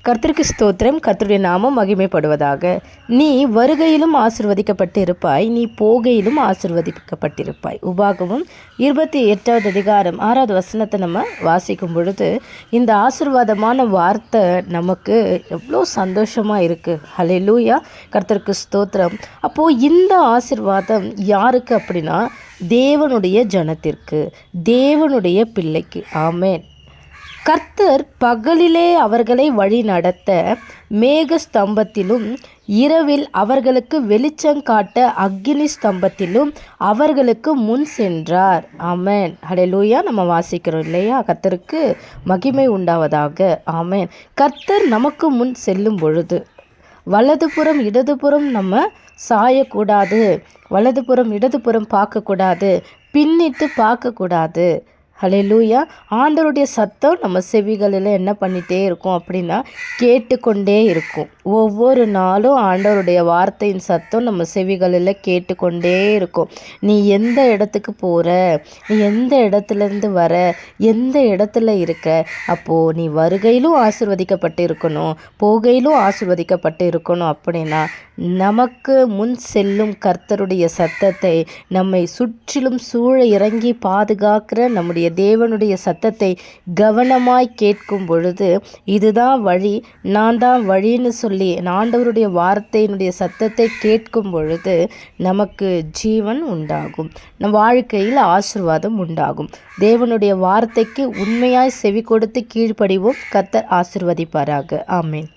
கர்த்தருக்கு ஸ்தோத்திரம். கர்த்தருடைய நாமம் மகிமைப்படுவதாக. நீ வருகையிலும் ஆசிர்வதிக்கப்பட்டு இருப்பாய், நீ போகையிலும் ஆசிர்வதிக்கப்பட்டிருப்பாய். உபாகமும் 28வது அதிகாரம் 6வது வசனத்தை நம்ம வாசிக்கும் பொழுது இந்த ஆசீர்வாதமான வார்த்தை நமக்கு எவ்வளோ சந்தோஷமாக இருக்குது. ஹல்லேலூயா, கர்த்தருக்கு ஸ்தோத்திரம். அப்போது இந்த ஆசீர்வாதம் யாருக்கு அப்படின்னா தேவனுடைய ஜனத்திற்கு, தேவனுடைய பிள்ளைக்கு. ஆமென். கர்த்தர் பகலிலே அவர்களை வழி நடத்த மேக ஸ்தம்பத்திலும் இரவில் அவர்களுக்கு வெளிச்சம் காட்ட அக்கினி ஸ்தம்பத்திலும் அவர்களுக்கு முன் சென்றார். ஆமென். ஹல்லேலூயா. நம்ம வாசிக்கிறோம் இல்லையா? கர்த்தருக்கு மகிமை உண்டாவதாக. ஆமென். கர்த்தர் நமக்கு முன் செல்லும் பொழுது வலதுபுறம் இடதுபுறம் நம்ம சாயக்கூடாது, வலதுபுறம் இடதுபுறம் பார்க்கக்கூடாது, பின்னிட்டு பார்க்கக்கூடாது. ஹல்லேலூயா. ஆண்டவருடைய சத்தம் நம்ம செவிகளில் என்ன பண்ணிகிட்டே இருக்கும் அப்படின்னா கேட்டுக்கொண்டே இருக்கும். ஒவ்வொரு நாளும் ஆண்டவருடைய வார்த்தையின் சத்தம் நம்ம செவிகளில் கேட்டுக்கொண்டே இருக்கும். நீ எந்த இடத்துக்கு போகிற, நீ எந்த இடத்துலேருந்து வர, எந்த இடத்துல இருக்க, அப்போது நீ வருகையிலும் ஆசீர்வதிக்கப்பட்டு இருக்கணும், போகையிலும் ஆசீர்வதிக்கப்பட்டு இருக்கணும். அப்படின்னா நமக்கு முன் செல்லும் கர்த்தருடைய சத்தத்தை, நம்மை சுற்றிலும் சூழ இறங்கி பாதுகாக்கிற நம்முடைய தேவனுடைய சத்தத்தை கவனமாய் கேட்கும் பொழுது இதுதான் வழி, நான் தான் வழின்னு சொல்லி ஆண்டவருடைய வார்த்தையினுடைய சத்தத்தை கேட்கும் பொழுது நமக்கு ஜீவன் உண்டாகும், நம் வாழ்க்கையில் ஆசீர்வாதம் உண்டாகும். தேவனுடைய வார்த்தைக்கு உண்மையாய் செவி கொடுத்து கீழ்ப்படிவோம். கர்த்தர் ஆசீர்வதிப்பாராக. ஆமென்.